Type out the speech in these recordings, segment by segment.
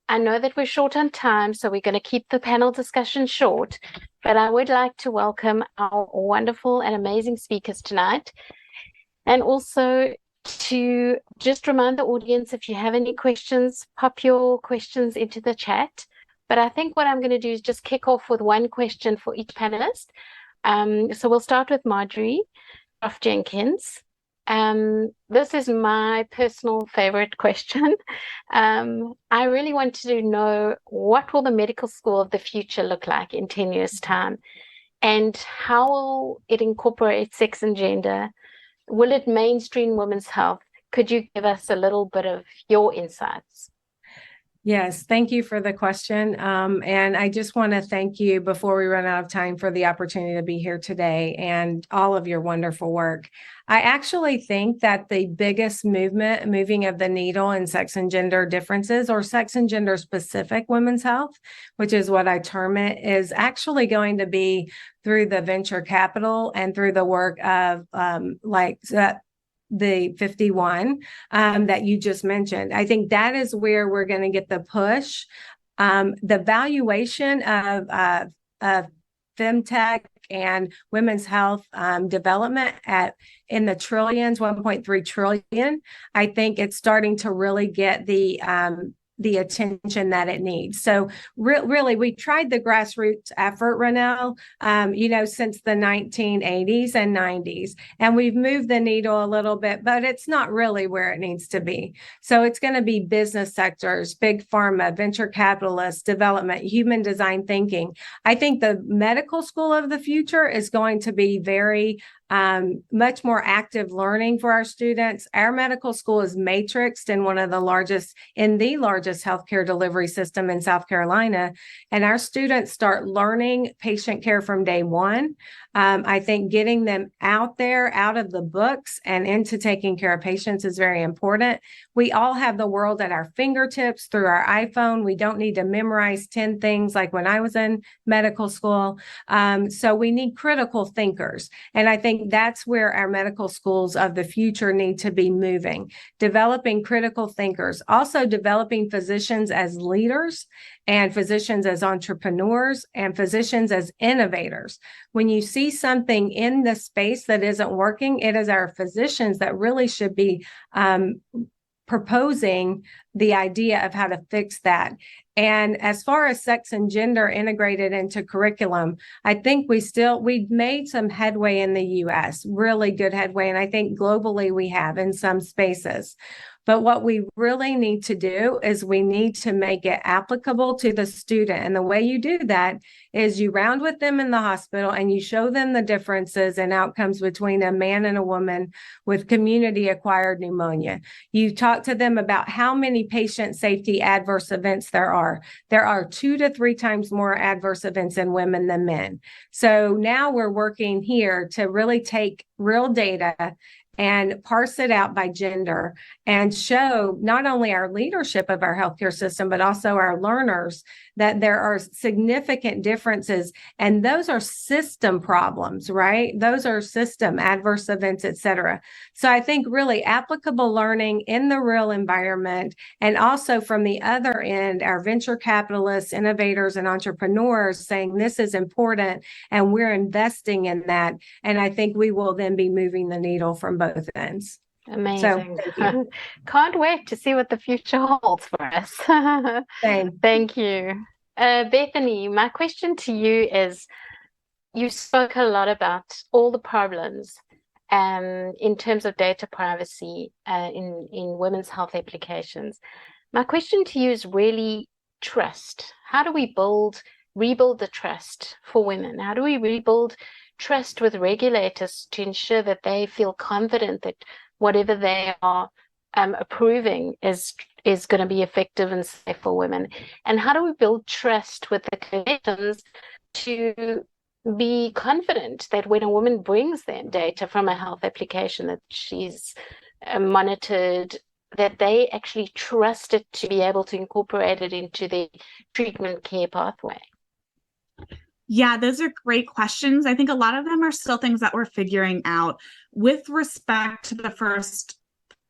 I know that we're short on time, so we're going to keep the panel discussion short, but I would like to welcome our wonderful and amazing speakers tonight. And also to just remind the audience, if you have any questions, pop your questions into the chat. But I think what I'm going to do is just kick off with one question for each panelist. So we'll start with Majorie, Prof. Jenkins. This is my personal favorite question. I really want to know, what will the medical school of the future look like in 10 years' time? And how will it incorporate sex and gender? Will it mainstream women's health? Could you give us a little bit of your insights? Yes, thank you for the question. And I just want to thank you before we run out of time for the opportunity to be here today and all of your wonderful work. I actually think that the biggest moving of the needle in sex and gender differences, or sex and gender specific women's health, which is what I term it, is actually going to be through the venture capital and through the work of the 51 that you just mentioned. I think that is where we're going to get the push. The valuation of femtech and women's health development in the trillions, 1.3 trillion. I think it's starting to really get the attention that it needs. So really, we tried the grassroots effort, Ronell, since the 1980s and 90s, and we've moved the needle a little bit, but it's not really where it needs to be. So it's going to be business sectors, big pharma, venture capitalists, development, human design thinking. I think the medical school of the future is going to be very much more active learning for our students. Our medical school is matrixed in the largest healthcare delivery system in South Carolina. And our students start learning patient care from day one. I think getting them out of the books and into taking care of patients is very important. We all have the world at our fingertips through our iPhone. We don't need to memorize 10 things like when I was in medical school. So we need critical thinkers. And I think that's where our medical schools of the future need to be moving, developing critical thinkers, also developing physicians as leaders and physicians as entrepreneurs and physicians as innovators. When you see something in the space that isn't working, it is our physicians that really should be proposing the idea of how to fix that. And as far as sex and gender integrated into curriculum, I think we've made some headway in the US, really good headway. And I think globally we have in some spaces. But what we really need to do is we need to make it applicable to the student. And the way you do that is you round with them in the hospital and you show them the differences and outcomes between a man and a woman with community-acquired pneumonia. You talk to them about how many patient safety adverse events there are. There are 2 to 3 times more adverse events in women than men. So now we're working here to really take real data and parse it out by gender and show not only our leadership of our healthcare system, but also our learners that there are significant differences. And those are system problems, right? Those are system adverse events, et cetera. So I think really applicable learning in the real environment, and also from the other end, our venture capitalists, innovators, and entrepreneurs saying this is important and we're investing in that. And I think we will then be moving the needle from both ends. Amazing. So, can't wait to see what the future holds for us. Thank you. Bethany, my question to you is, you spoke a lot about all the problems in terms of data privacy in women's health applications. My question to you is really trust. How do we rebuild the trust for women? How do we rebuild trust with regulators to ensure that they feel confident that whatever they are approving is going to be effective and safe for women? And how do we build trust with the clinicians to be confident that when a woman brings them data from a health application that she's monitored, that they actually trust it to be able to incorporate it into the treatment care pathway? Yeah, those are great questions. I think a lot of them are still things that we're figuring out. With respect to the first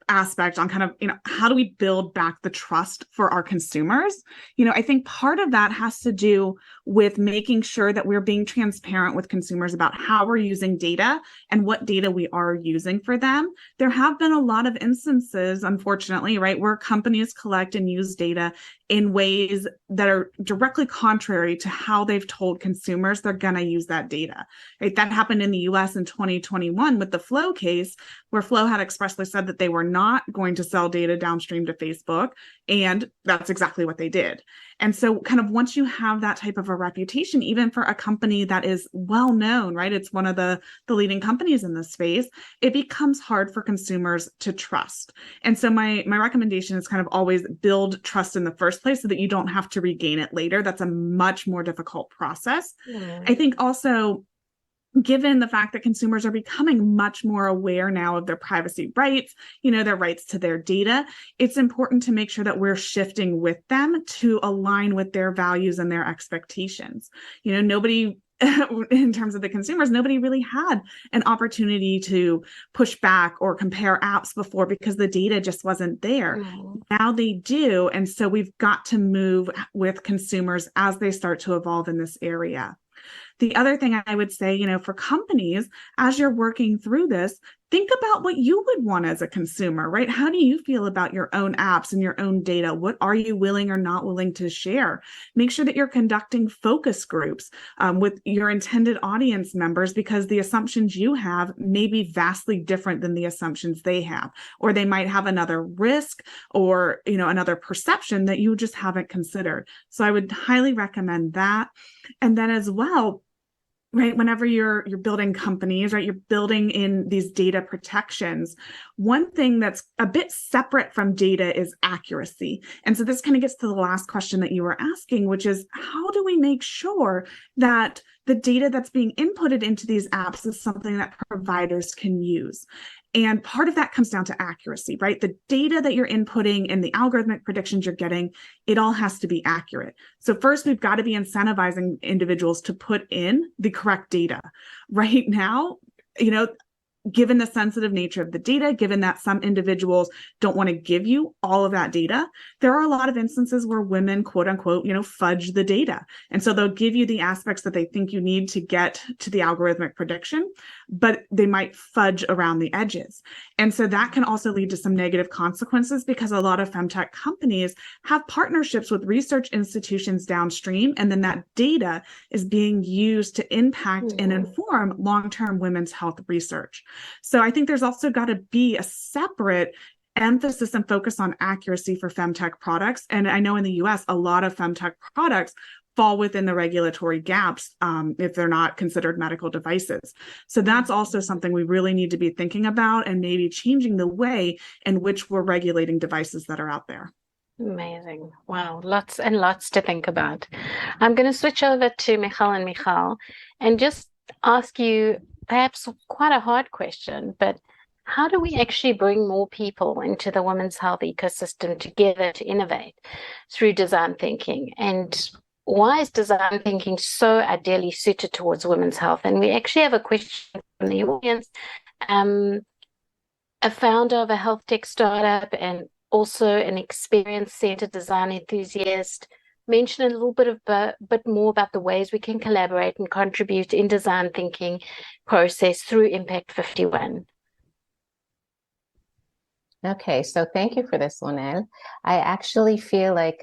aspect on kind of, how do we build back the trust for our consumers? I think part of that has to do with making sure that we're being transparent with consumers about how we're using data and what data we are using for them. There have been a lot of instances, unfortunately, right, where companies collect and use data in ways that are directly contrary to how they've told consumers they're going to use that data. Right? That happened in the US in 2021 with the Flow case, where Flow had expressly said that they were not going to sell data downstream to Facebook, and that's exactly what they did. And so kind of once you have that type of a reputation, even for a company that is well known, right, it's one of the leading companies in this space, it becomes hard for consumers to trust. And so my recommendation is kind of always build trust in the first place so that you don't have to regain it later. That's a much more difficult process. I think also, given the fact that consumers are becoming much more aware now of their privacy rights, their rights to their data, it's important to make sure that we're shifting with them to align with their values and their expectations. Nobody, in terms of the consumers, nobody really had an opportunity to push back or compare apps before because the data just wasn't there. Now they do. And so we've got to move with consumers as they start to evolve in this area. The other thing I would say, for companies, as you're working through this, think about what you would want as a consumer, right? How do you feel about your own apps and your own data? What are you willing or not willing to share? Make sure that you're conducting focus groups with your intended audience members, because the assumptions you have may be vastly different than the assumptions they have, or they might have another risk or, another perception that you just haven't considered. So I would highly recommend that. And then as well, right, whenever you're building companies, right, you're building in these data protections. One thing that's a bit separate from data is accuracy. And so this kind of gets to the last question that you were asking, which is, how do we make sure that the data that's being inputted into these apps is something that providers can use? And part of that comes down to accuracy, right? The data that you're inputting and the algorithmic predictions you're getting, it all has to be accurate. So first, we've got to be incentivizing individuals to put in the correct data. Right now, given the sensitive nature of the data, given that some individuals don't want to give you all of that data, there are a lot of instances where women, quote unquote, fudge the data. And so they'll give you the aspects that they think you need to get to the algorithmic prediction, but they might fudge around the edges. And so that can also lead to some negative consequences, because a lot of femtech companies have partnerships with research institutions downstream, and then that data is being used to impact and inform long-term women's health research. So I think there's also got to be a separate emphasis and focus on accuracy for femtech products. And I know in the US, a lot of femtech products fall within the regulatory gaps if they're not considered medical devices. So that's also something we really need to be thinking about, and maybe changing the way in which we're regulating devices that are out there. Amazing. Wow. Lots and lots to think about. I'm going to switch over to Michal and Michal and just ask you perhaps quite a hard question, but how do we actually bring more people into the women's health ecosystem together to innovate through design thinking? And why is design thinking so ideally suited towards women's health? And we actually have a question from the audience. A founder of a health tech startup and also an experience-centered design enthusiast mention a little bit more about the ways we can collaborate and contribute in design thinking process through Impact 51. Okay, so thank you for this, Ronell. I actually feel like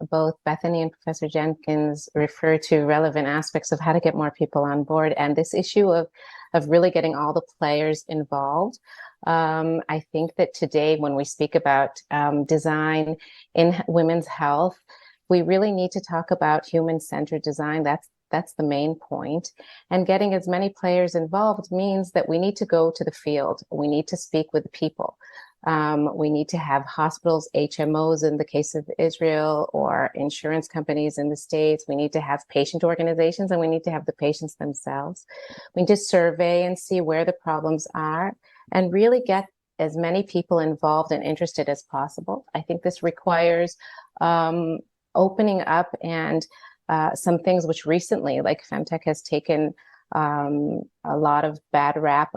both Bethany and Professor Jenkins refer to relevant aspects of how to get more people on board, and this issue of really getting all the players involved. I think that today, when we speak about design in women's health, we really need to talk about human-centered design. That's the main point. And getting as many players involved means that we need to go to the field. We need to speak with people. We need to have hospitals, HMOs in the case of Israel, or insurance companies in the States. We need to have patient organizations, and we need to have the patients themselves. We need to survey and see where the problems are and really get as many people involved and interested as possible. I think this requires opening up and some things which recently, like Femtech has taken a lot of bad rap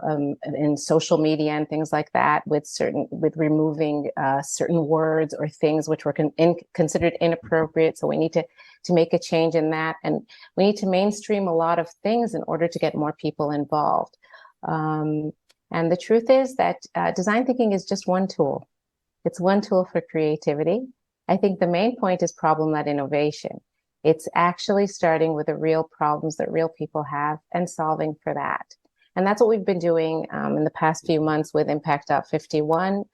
in social media and things like that, with removing certain words or things which were considered inappropriate. So we need to make a change in that, and we need to mainstream a lot of things in order to get more people involved. And the truth is that design thinking is just one tool. It's one tool for creativity. I think the main point is problem-led innovation. It's actually starting with the real problems that real people have and solving for that. And that's what we've been doing in the past few months with Impact Up 51,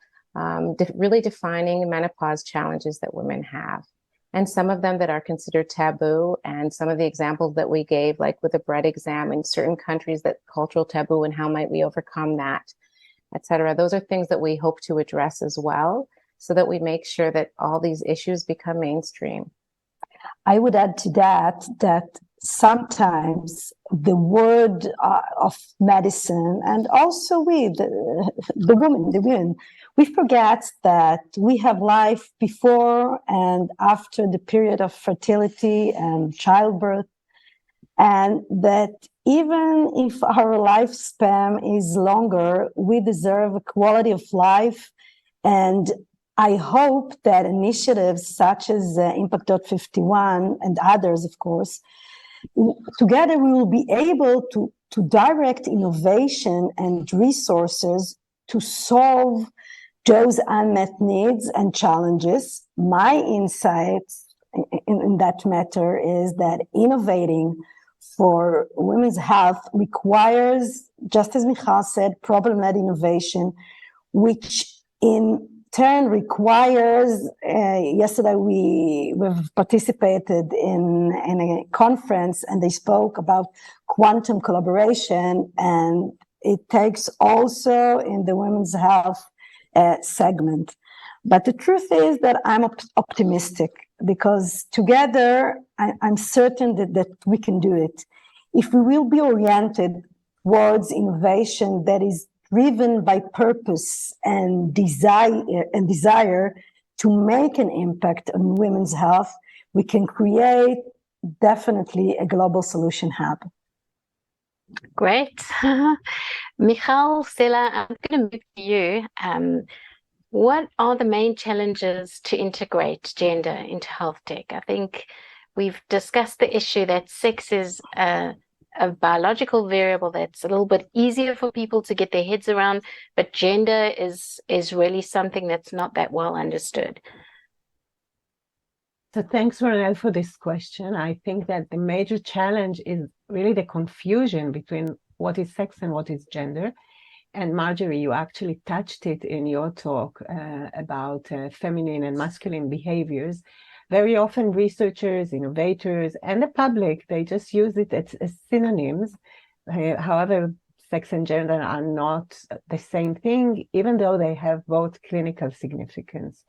really defining menopause challenges that women have. And some of them that are considered taboo, and some of the examples that we gave, like with the bread exam in certain countries, that cultural taboo and how might we overcome that, et cetera. Those are things that we hope to address as well, so that we make sure that all these issues become mainstream. I would add to that sometimes the word of medicine, and also the women, we forget that we have life before and after the period of fertility and childbirth, and that even if our lifespan is longer, we deserve a quality of life. And I hope that initiatives such as Impact 51 and others, of course, together we will be able to direct innovation and resources to solve those unmet needs and challenges. My insights in that matter is that innovating for women's health requires, just as Michal said, problem-led innovation, which in turn requires, yesterday we've participated in a conference and they spoke about quantum collaboration, and it takes also in the women's health segment. But the truth is that I'm optimistic, because together I'm certain that we can do it. If we will be oriented towards innovation that is driven by purpose and desire to make an impact on women's health, we can create definitely a global solution hub. Great. Michal, Sela, I'm going to move to you. What are the main challenges to integrate gender into health tech? I think we've discussed the issue that sex is a biological variable that's a little bit easier for people to get their heads around, but gender is really something that's not that well understood. So thanks, Ronell, for this question. I think that the major challenge is really the confusion between what is sex and what is gender. And Majorie, you actually touched it in your talk about feminine and masculine behaviors. Very often researchers, innovators, and the public, they just use it as synonyms. However, sex and gender are not the same thing, even though they have both clinical significance.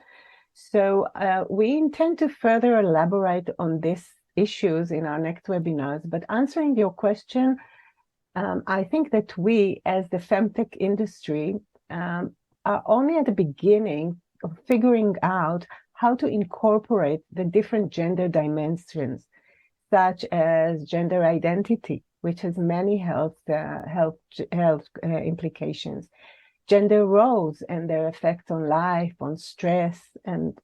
So we intend to further elaborate on these issues in our next webinars. But answering your question, I think that we, as the femtech industry, are only at the beginning of figuring out how to incorporate the different gender dimensions, such as gender identity, which has many health implications, gender roles and their effect on life, on stress, and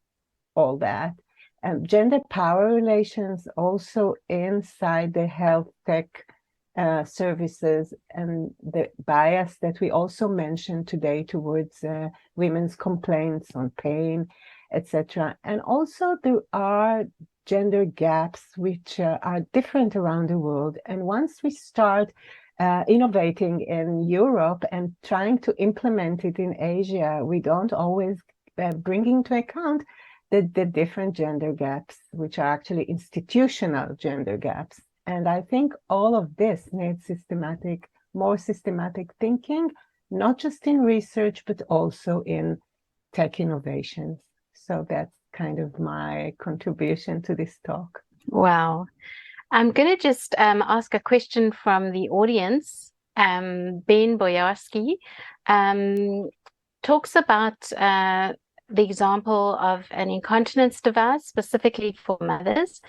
all that, and gender power relations also inside the health tech services, and the bias that we also mentioned today towards women's complaints on pain, etc. And also there are gender gaps which are different around the world. And once we start innovating in Europe and trying to implement it in Asia, we don't always bring into account the different gender gaps, which are actually institutional gender gaps. And I think all of this needs more systematic thinking, not just in research, but also in tech innovations. So that's kind of my contribution to this talk. Wow. I'm going to just ask a question from the audience. Ben Boyarski talks about the example of an incontinence device specifically for mothers.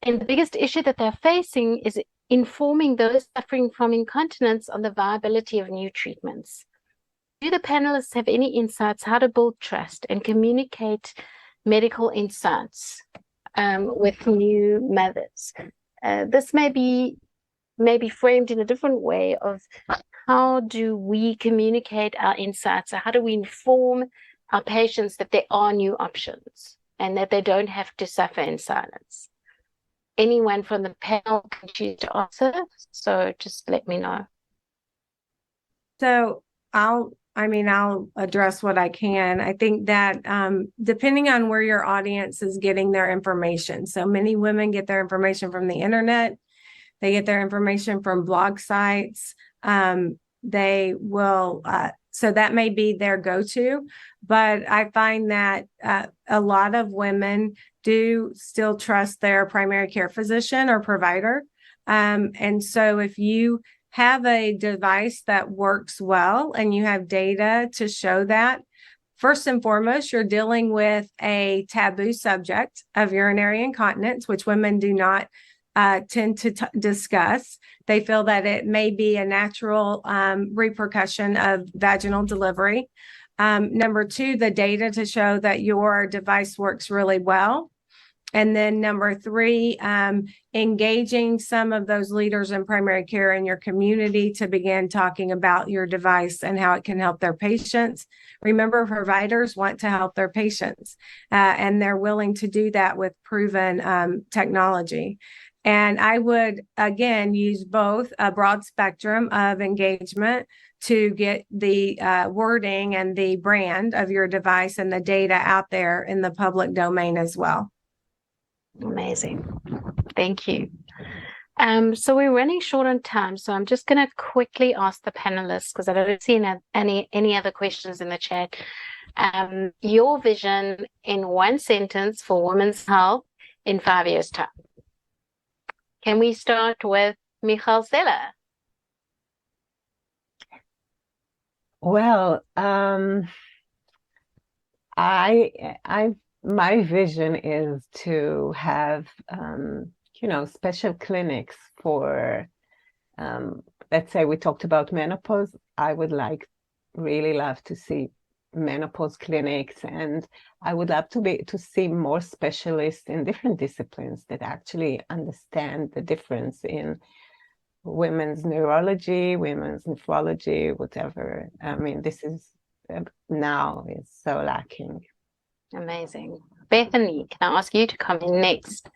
And the biggest issue that they're facing is informing those suffering from incontinence on the viability of new treatments. Do the panelists have any insights how to build trust and communicate medical insights with new mothers? This may be framed in a different way of how do we communicate our insights, or how do we inform our patients that there are new options and that they don't have to suffer in silence. Anyone from the panel can choose to answer, so just let me know. So I'll address what I can. I think that depending on where your audience is getting their information. So many women get their information from the internet. They get their information from blog sites. They will, so that may be their go-to, but I find that a lot of women do still trust their primary care physician or provider. And so if you have a device that works well and you have data to show that, first and foremost, you're dealing with a taboo subject of urinary incontinence, which women do not tend to discuss. They feel that it may be a natural repercussion of vaginal delivery. Number two, the data to show that your device works really well. And then number three, engaging some of those leaders in primary care in your community to begin talking about your device and how it can help their patients. Remember, providers want to help their patients, and they're willing to do that with proven technology. And I would, again, use both a broad spectrum of engagement to get the wording and the brand of your device and the data out there in the public domain as well. Amazing. Thank you. So we're running short on time, so I'm just going to quickly ask the panelists, because I don't see any other questions in the chat. Your vision in one sentence for women's health in 5 years' time. Can we start with Michal Sela? Well, my vision is to have, special clinics for, let's say we talked about menopause. I would really love to see menopause clinics, and I would love to see more specialists in different disciplines that actually understand the difference in women's neurology, women's nephrology, whatever. I mean, this is now is so lacking. Amazing. Bethany, can I ask you to come in next?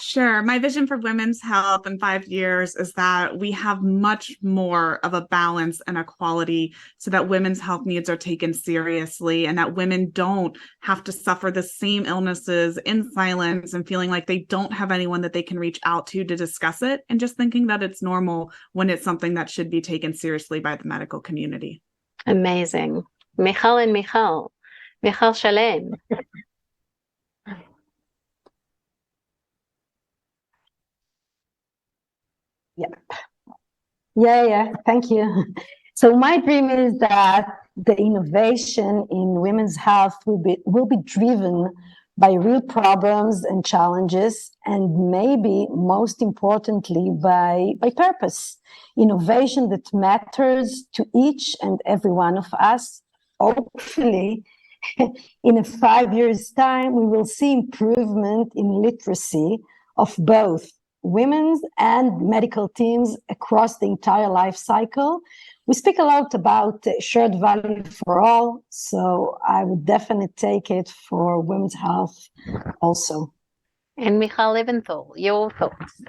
Sure. My vision for women's health in 5 years is that we have much more of a balance and equality so that women's health needs are taken seriously, and that women don't have to suffer the same illnesses in silence and feeling like they don't have anyone that they can reach out to discuss it, and just thinking that it's normal when it's something that should be taken seriously by the medical community. Amazing. Michal and Michal. Michal Shalem. Yeah. Thank you. So my dream is that the innovation in women's health will be driven by real problems and challenges, and maybe most importantly by purpose. Innovation that matters to each and every one of us. Hopefully, in 5 years' time, we will see improvement in literacy of both women's and medical teams across the entire life cycle. We speak a lot about shared value for all, so I would definitely take it for women's health also. And Michal Lebenthal, your thoughts?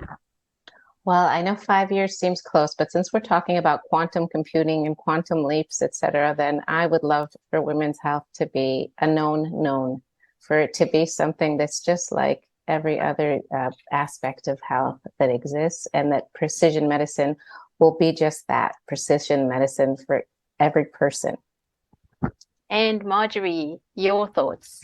Well, I know 5 years seems close, but since we're talking about quantum computing and quantum leaps, et cetera, then I would love for women's health to be a known, for it to be something that's just like every other aspect of health that exists, and that precision medicine will be just that, precision medicine for every person. And Majorie, your thoughts?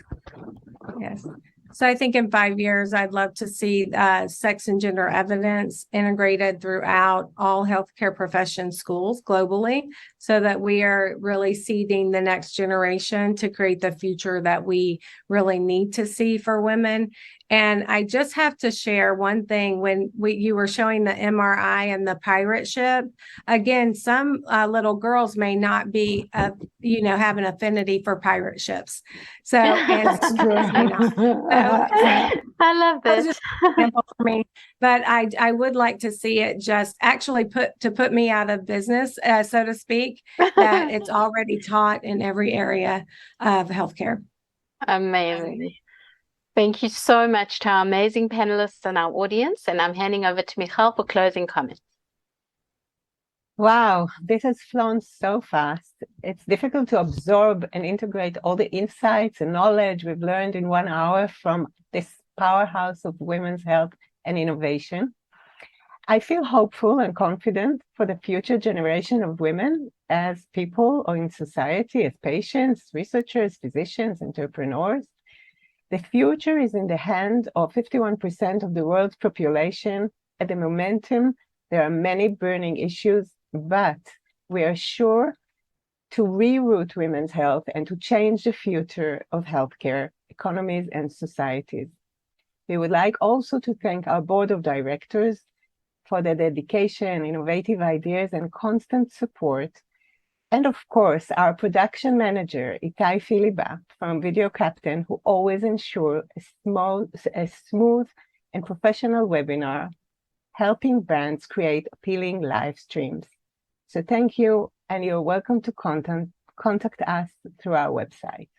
Yes. So I think in 5 years, I'd love to see sex and gender evidence integrated throughout all healthcare profession schools globally, so that we are really seeding the next generation to create the future that we really need to see for women. And I just have to share one thing. When you were showing the MRI and the pirate ship, again, some little girls may not be, have an affinity for pirate ships. So, and That's true. I love this. Just an example for me, but I would like to see it just actually put me out of business, so to speak, that it's already taught in every area of healthcare. Amazing. Thank you so much to our amazing panelists and our audience. And I'm handing over to Michal for closing comments. Wow, this has flown so fast. It's difficult to absorb and integrate all the insights and knowledge we've learned in 1 hour from this powerhouse of women's health and innovation. I feel hopeful and confident for the future generation of women as people or in society, as patients, researchers, physicians, entrepreneurs. The future is in the hand of 51% of the world's population. At the momentum, there are many burning issues, but we are sure to reroute women's health and to change the future of healthcare, economies, and societies. We would like also to thank our board of directors for their dedication, innovative ideas, and constant support. And of course, our production manager, Itai Filiba from Video Captain, who always ensure a smooth and professional webinar, helping brands create appealing live streams. So thank you, and you're welcome to contact us through our website.